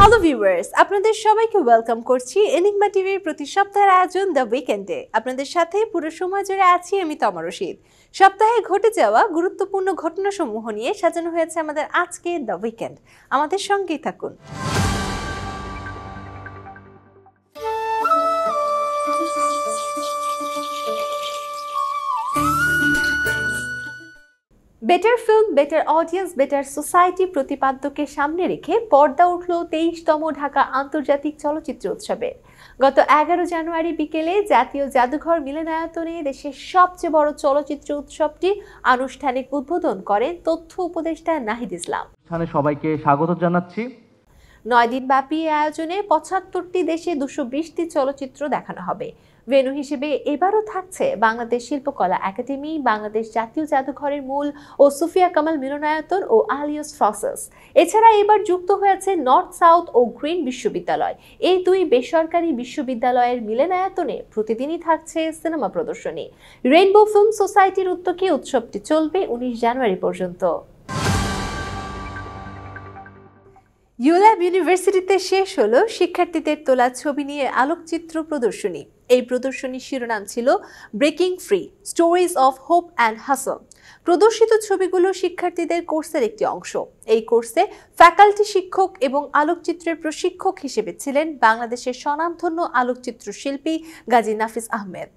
Hello viewers, আপনাদের সবাইকে welcome করছি এনিগমা টিভির প্রতি সপ্তাহের আয়োজন দ্য উইকেন্ডে। আপনাদের সাথে পুরো সময় জুড়ে আছি আমি তমা রশিদ। সপ্তাহে ঘটে যাওয়া গুরুত্বপূর্ণ ঘটনাসমূহ নিয়ে সাজানো হয়েছে আমাদের আজকে দ্য উইকেন্ড। আমাদের সঙ্গেই থাকুন। Better film, better audience, better society প্রতিপাদ্যকে সামনে রেখে পর্দা উঠল 23তম ঢাকা আন্তর্জাতিক চলচ্চিত্র উৎসবে। গত 11 জানুয়ারি বিকেলে জাতীয় জাদুঘর মিলনায়তনে দেশের সবচেয়ে বড় চলচ্চিত্র উৎসবটি আনুষ্ঠানিক উদ্বোধন করেন তথ্য উপদেষ্টা নাহিদ ইসলাম। সবাইকে স্বাগত জানাচ্ছি। 9 দিন ব্যাপী আয়োজনে 75টি দেশে 220টি চলচ্চিত্র দেখানো হবে। ভেন্যু হিসেবে এবারও থাকছে বাংলাদেশ শিল্পকলা একাডেমি, বাংলাদেশ জাতীয় জাদুঘরের মূল ও সুফিয়া কামাল মিলনায়তন ও আলিয়াস ফ্রসেস। এছাড়া এবার যুক্ত হয়েছে নর্থ সাউথ ও গ্রিন বিশ্ববিদ্যালয়। এই দুই বেসরকারি বিশ্ববিদ্যালয়ের মিলনায়তনে প্রতিদিনই থাকছে সিনেমা প্রদর্শনী। রেইনবো ফিল্ম সোসাইটির উদ্যোগে উৎসবটি চলবে 19 জানুয়ারি পর্যন্ত। ইউল্যাব ইউনিভার্সিটিতে শেষ হলো শিক্ষার্থীদের তোলা ছবি নিয়ে আলোকচিত্র প্রদর্শনী। এই প্রদর্শনীর শিরোনাম ছিল breaking free, stories of hope and হাসল। প্রদর্শিত ছবিগুলো শিক্ষার্থীদের কোর্সের একটি অংশ। এই কোর্সে ফ্যাকাল্টি শিক্ষক এবং আলোকচিত্রের প্রশিক্ষক হিসেবে ছিলেন বাংলাদেশের স্বনামধন্য আলোকচিত্র শিল্পী গাজী নাফিস আহমেদ।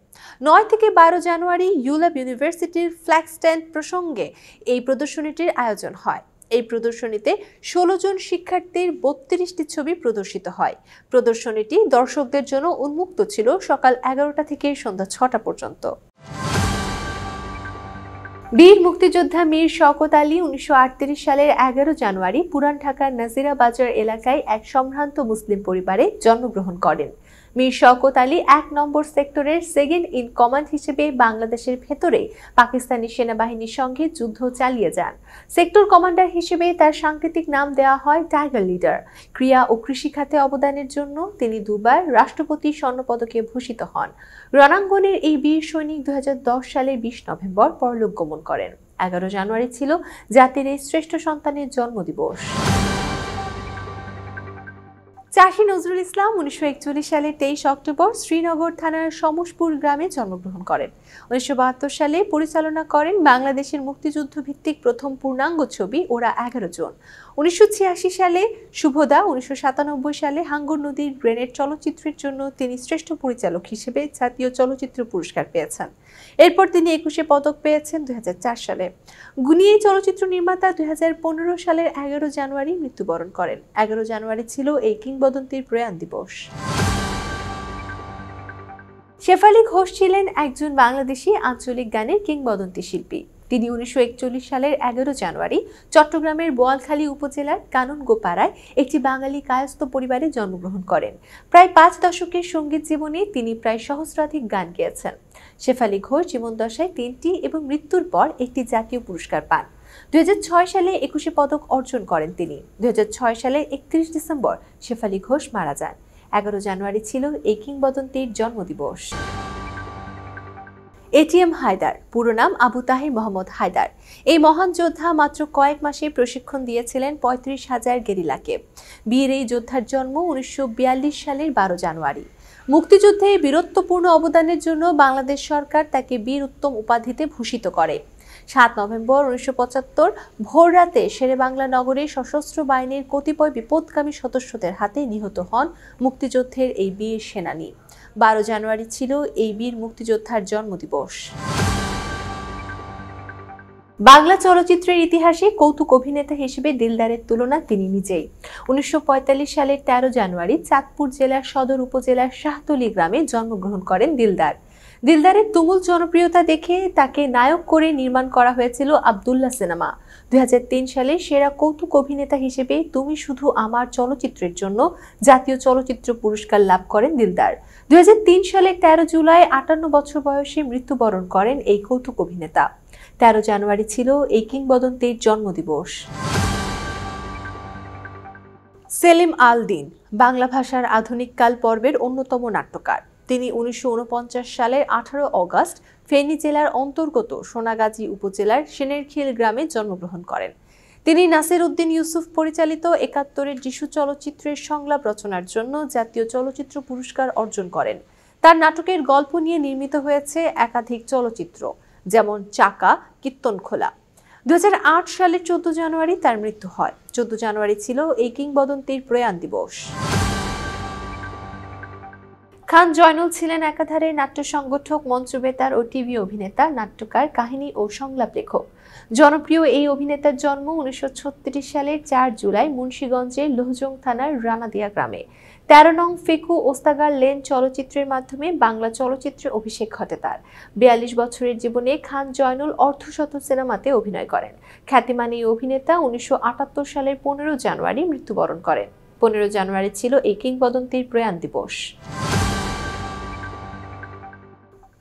9 থেকে 12 জানুয়ারি ইউল্যাব ইউনিভার্সিটির ফ্ল্যাগ স্ট্যান্ড প্রসঙ্গে এই প্রদর্শনীটির আয়োজন হয়। এই প্রদর্শনীতে 16 জন শিক্ষার্থীর 32টি ছবি প্রদর্শিত হয়। প্রদর্শনীটি দর্শকদের জন্য উন্মুক্ত ছিল সকাল 11টা থেকে সন্ধ্যা 6টা পর্যন্ত। বীর মুক্তিযোদ্ধা মীর শওকত আলী 1938 সালের 11 জানুয়ারি পুরান ঢাকার নাজিরা বাজার এলাকায় এক সম্ভ্রান্ত মুসলিম পরিবারে জন্মগ্রহণ করেন। মীর শওকত আলী 1 নম্বর সেক্টরের সেকেন্ড ইন কমান্ড হিসেবে বাংলাদেশের ভেতরে পাকিস্তানি সেনাবাহিনীর সঙ্গে যুদ্ধ চালিয়ে যান। সেক্টর কমান্ডার হিসেবে তার সাংকেতিক নাম দেওয়া হয় টাইগার লিডার। ক্রীড়া ও কৃষি খাতে অবদানের জন্য তিনি দুবার রাষ্ট্রপতি স্বর্ণপদকে ভূষিত হন। রণাঙ্গনের এই বীর সৈনিক 2010 সালের 20 নভেম্বর পরলোক গমন করেন। 11 জানুয়ারি ছিল জাতির এই শ্রেষ্ঠ সন্তানের জন্মদিবস। চাষী নজরুল ইসলাম 1941 সালে 23 অক্টোবর শ্রীনগর থানার সমসপুর গ্রামে জন্মগ্রহণ করেন। 1972 সালে পরিচালনা করেন বাংলাদেশের মুক্তিযুদ্ধ ভিত্তিক প্রথম পূর্ণাঙ্গ ছবি ওরা 11 জন। 1986 সালে শুভদা, 1997 সালে হাঙ্গর নদীর গ্রেনেড চলচ্চিত্রের জন্য তিনি শ্রেষ্ঠ পরিচালক হিসেবে জাতীয় চলচ্চিত্র পুরস্কার পেয়েছেন। এরপর তিনি 21 পদক পেয়েছেন 2004 সালে। গুণী এই চলচ্চিত্র নির্মাতা 2015 সালের 11 জানুয়ারি মৃত্যুবরণ করেন। 11 জানুয়ারি ছিল এই কিংবদন্তির প্রয়াণ দিবস। শেফালী ঘোষ ছিলেন একজন বাংলাদেশি আঞ্চলিক গানের কিংবদন্তি শিল্পী। তিনি 1941 সালের 11 জানুয়ারি চট্টগ্রামের বোয়ালখালী উপজেলার কানুনগোপাড়ায় একটি বাঙালি কায়স্থ পরিবারে জন্মগ্রহণ করেন। প্রায় 5 দশকের সঙ্গীত জীবনে তিনি প্রায় সহস্রাধিক গান গেয়েছেন। শেফালী ঘোষ জীবনদশায় 3টি এবং মৃত্যুর পর একটি জাতীয় পুরস্কার পান। 2006 সালে 21 পদক অর্জন করেন তিনি। 2006 সালের 31 ডিসেম্বর শেফালী ঘোষ মারা যান। 11 জানুয়ারি ছিল এই কিংবদন্তির জন্মদিবস। এটিএম হায়দার, পুরো নাম আবু তাহির মোহাম্মদ হায়দার। এই মহান যোদ্ধা মাত্র কয়েক মাসে প্রশিক্ষণ দিয়েছিলেন 35,000 গেরিলাকে। বীর এই যোদ্ধার জন্ম 1942 সালের 12 জানুয়ারি। মুক্তিযুদ্ধে বীরত্বপূর্ণ অবদানের জন্য বাংলাদেশ সরকার তাকে বীর উত্তম উপাধিতে ভূষিত করে। 7 নভেম্বর 1975 ভোর রাতে শেরেবাংলা নগরে সশস্ত্র বাহিনীর কতিপয় বিপদগামী সদস্যদের হাতে নিহত হন মুক্তিযুদ্ধের এই বীর সেনানী। 12 জানুয়ারি ছিল এই বীর মুক্তিযোদ্ধার জন্মদিবস। বাংলা চলচ্চিত্রের ইতিহাসে কৌতুক অভিনেতা হিসেবে দিলদারের তুলনা তিনি নিজেই। 1945 সালের 13 জানুয়ারি চাঁদপুর জেলার সদর উপজেলার শাহতলী গ্রামে জন্মগ্রহণ করেন দিলদার। দিলদারের তুমুল জনপ্রিয়তা দেখে তাকে নায়ক করে নির্মাণ করা হয়েছিল আব্দুল্লাহ সিনেমা। 2003 সালে সেরা কৌতুক অভিনেতা হিসেবে তুমি শুধু আমার চলচ্চিত্রের জন্য জাতীয় চলচ্চিত্র পুরস্কার লাভ করেন দিলদার। 2003 সালের 13 জুলাই 58 বছর বয়সে মৃত্যুবরণ করেন এই কৌতুক অভিনেতা। 13 জানুয়ারি ছিল এই কিংবদন্তির জন্মদিবস। সেলিম আল দীন বাংলা ভাষার আধুনিককাল পর্বের অন্যতম নাট্যকার। তিনি 1949 সালের 18 অগস্ট ফেনী জেলার অন্তর্গত সোনাগাজী উপজেলার সেনেরখিল গ্রামে জন্মগ্রহণ করেন। তিনি নাসির উদ্দিন ইউসুফ পরিচালিত ৭১-এর যিশু চলচ্চিত্রের সংলাপ রচনার জন্য জাতীয় চলচ্চিত্র পুরস্কার অর্জন করেন। তার নাটকের গল্প নিয়ে নির্মিত হয়েছে একাধিক চলচ্চিত্র, যেমন চাকা, কীর্তনখোলা। ২০০৮ সালের ১৪ জানুয়ারি তার মৃত্যু হয়। ১৪ জানুয়ারি ছিল এই কিংবদন্তির প্রয়াণ দিবস। খান জয়নুল ছিলেন একাধারে নাট্য সংগঠক, মঞ্চবেতার ও টিভি অভিনেতা, নাট্যকার, কাহিনী ও সংলাপ লেখক। জনপ্রিয় এই অভিনেতার জন্ম ১৯৩৬ সালের ৪ জুলাই মুন্সিগঞ্জের লোহজং থানার রানাদিয়া গ্রামে। ১৩ নং ফেকু ওস্তাগার লেন চলচ্চিত্রের মাধ্যমে বাংলা চলচ্চিত্রে অভিষেক ঘটে তার। ৪২ বছরের জীবনে খান জয়নুল অর্ধশত সিনেমাতে অভিনয় করেন। খ্যাতিমান এই অভিনেতা ১৯৭৮ সালের ১৫ জানুয়ারি মৃত্যুবরণ করেন। ১৫ জানুয়ারি ছিল এই কিংবদন্তির প্রয়াণ দিবস।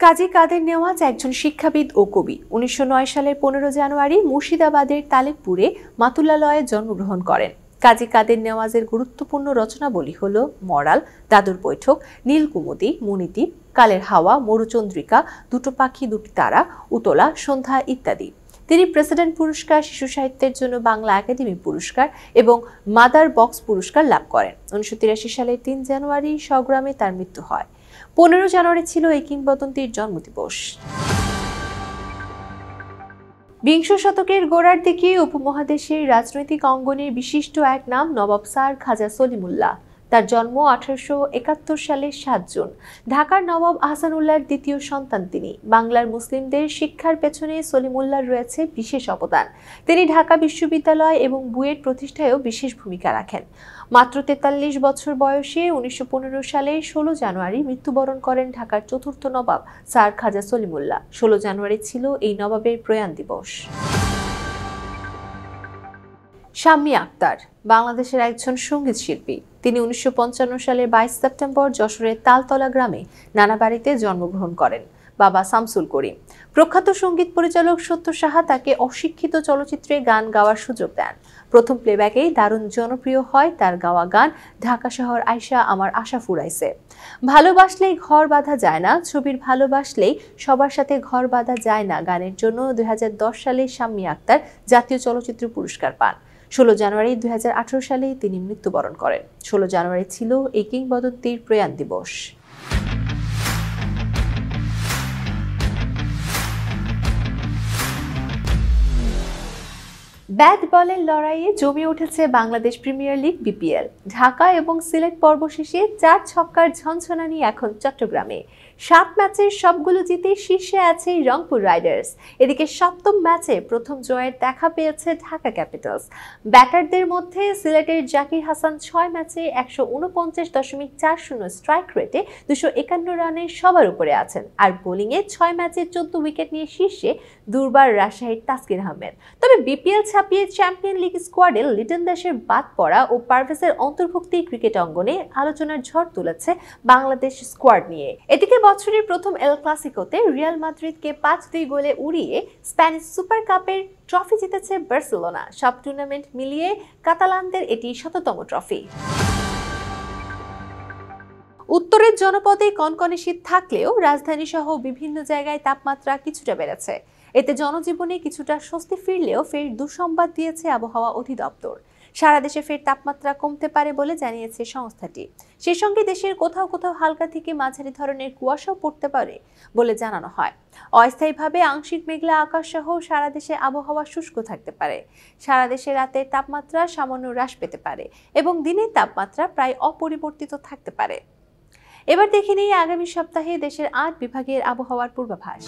কাজী কাদের নেওয়াজ একজন শিক্ষাবিদ ও কবি। ১৯০৯ সালের ১৫ জানুয়ারি মুর্শিদাবাদের তালেবপুরে মাতুল্লালয়ে জন্মগ্রহণ করেন। কাজী কাদের নেওয়াজের গুরুত্বপূর্ণ রচনাবলী হল মরাল, দাদুর বৈঠক, নীলকুমুদি, মণিদ্বীপ, কালের হাওয়া, মরুচন্দ্রিকা, দুটো পাখি দুটি তারা, উতলা, সন্ধ্যা ইত্যাদি। তিনি প্রেসিডেন্ট পুরস্কার, শিশু সাহিত্যের জন্য বাংলা একাডেমি পুরস্কার এবং মাদার বক্স পুরস্কার লাভ করেন। ১৯৮৩ সালের ৩ জানুয়ারি স্বগ্রামে তার মৃত্যু হয়। ১৫ জানুয়ারি ছিল এই কিংবদন্তির জন্মদিবস। বিংশ শতকের গোড়ার দিকে উপমহাদেশের রাজনৈতিক অঙ্গনের বিশিষ্ট এক নাম নবাব স্যার খাজা সলিমুল্লাহ। তার জন্ম ১৮৭১ সালের ৭ জুন। ঢাকার নবাব আহসানউল্লাহর দ্বিতীয় সন্তান তিনি। বাংলার মুসলিমদের শিক্ষার পেছনে সলিমুল্লাহর রয়েছে বিশেষ অবদান। তিনি ঢাকা বিশ্ববিদ্যালয় এবং বুয়েট প্রতিষ্ঠায়ও বিশেষ ভূমিকা রাখেন। মাত্র ৪৩ বছর বয়সে ১৯১৫ সালের ১৬ জানুয়ারি মৃত্যুবরণ করেন ঢাকার চতুর্থ নবাব স্যার খাজা সলিমুল্লাহ। ১৬ জানুয়ারি ছিল এই নবাবের প্রয়াণ দিবস। শাম্মী আক্তার বাংলাদেশের একজন সঙ্গীত শিল্পী। তিনি ১৯৫৫ সালের ২২ সেপ্টেম্বর যশোরের তালতলা গ্রামে নানা বাড়িতে জন্মগ্রহণ করেন। বাবা শামসুল করিম। প্রখ্যাত সঙ্গীত পরিচালক সত্য সাহা তাকে অশিক্ষিত চলচ্চিত্রে গান গাওয়ার সুযোগ দেন। প্রথম প্লেব্যাকেই দারুণ জনপ্রিয় হয় তার গাওয়া গান ঢাকা শহর আইসা আমার আশা ফুরাইছে, ভালোবাসলেই ঘর বাঁধা যায় না, ছবির ভালোবাসলেই সবার সাথে ঘর বাঁধা যায় না গানের জন্য ২০১০ সালে শাম্মী আক্তার জাতীয় চলচ্চিত্র পুরস্কার পান। ১৬ জানুয়ারি ২০১৮ সালে তিনি মৃত্যুবরণ করেন। ১৬ জানুয়ারি ছিল এই কিংবদন্তির প্রয়াণ দিবস। ব্যাট বলের লড়াইয়ে জমে উঠেছে Bangladesh premier league BPL. Dhaka এবং সিলেট পর্ব শেষে ৪ ছক্কার ঝনঝনানি এখন চট্টগ্রামে। ৭ ম্যাচের সবগুলো জিতে শীর্ষে আছে রংপুর রাইডার্স। এদিকে ৭ম ম্যাচে প্রথম জয়ের দেখা পেয়েছে ঢাকা ক্যাপিটালস। ব্যাটারদের মধ্যে সিলেটের জাকির হাসান ৬ ম্যাচে ১৪৯.৪০ স্ট্রাইক রেটে ২৫১ রানের সবার উপরে আছেন। আর বোলিংয়ে ৬ ম্যাচে ১৪ উইকেট নিয়ে শীর্ষে দুর্বার রাজশাহীর তাসকিন আহমেদ। তবে বিপিএল ছাপিয়ে চ্যাম্পিয়ন লিগ স্কোয়াডে লিটন দাসের বাদ পড়া ও পারভেজের অন্তর্ভুক্তি ক্রিকেট অঙ্গনে আলোচনার ঝড় তুলেছে বাংলাদেশ স্কোয়াড নিয়ে। এদিকে বছরের প্রথম এল ক্লাসিকোতে রিয়াল মাদ্রিদকে ৫-২ গোলে উড়িয়ে স্প্যানিশ সুপার কাপের ট্রফি জিতেছে বার্সেলোনা। সব টুর্নামেন্ট মিলিয়ে কাতালানদের এটি ১০০তম ট্রফি। উত্তরের জনপদে কনকনে শীত থাকলেও রাজধানী সহ বিভিন্ন জায়গায় তাপমাত্রা কিছুটা বেড়েছে। এতে জনজীবনে কিছুটা স্বস্তি ফিরলেও ফের দুঃসংবাদ দিয়েছে আবহাওয়া অধিদপ্তর। সারা দেশে ফের তাপমাত্রা কমতে পারে বলে জানিয়েছে সংস্থাটি। সেই সঙ্গে দেশের কোথাও কোথাও হালকা থেকে মাঝারি ধরনের কুয়াশাও পড়তে পারে বলে জানানো হয়। অস্থায়ীভাবে আংশিক মেঘলা আকাশ সহ সারা দেশে আবহাওয়া শুষ্ক থাকতে পারে। সারা দেশে রাতের তাপমাত্রা সামান্য হ্রাস পেতে পারে এবং দিনের তাপমাত্রা প্রায় অপরিবর্তিত থাকতে পারে। এবার দেখে নিই আগামী সপ্তাহে দেশের ৮ বিভাগের আবহাওয়ার পূর্বাভাস।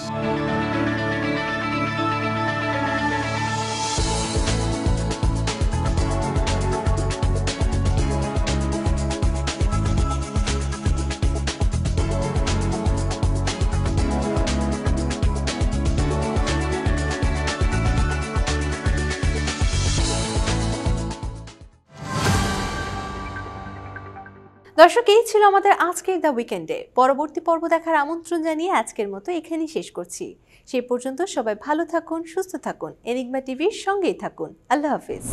দর্শক, এই ছিল আমাদের আজকের দ্য উইকেন্ডে। পরবর্তী পর্ব দেখার আমন্ত্রণ জানিয়ে আজকের মতো এখানেই শেষ করছি। সেই পর্যন্ত সবাই ভালো থাকুন, সুস্থ থাকুন, এনিগমা টিভির সঙ্গেই থাকুন। আল্লাহ হাফিজ।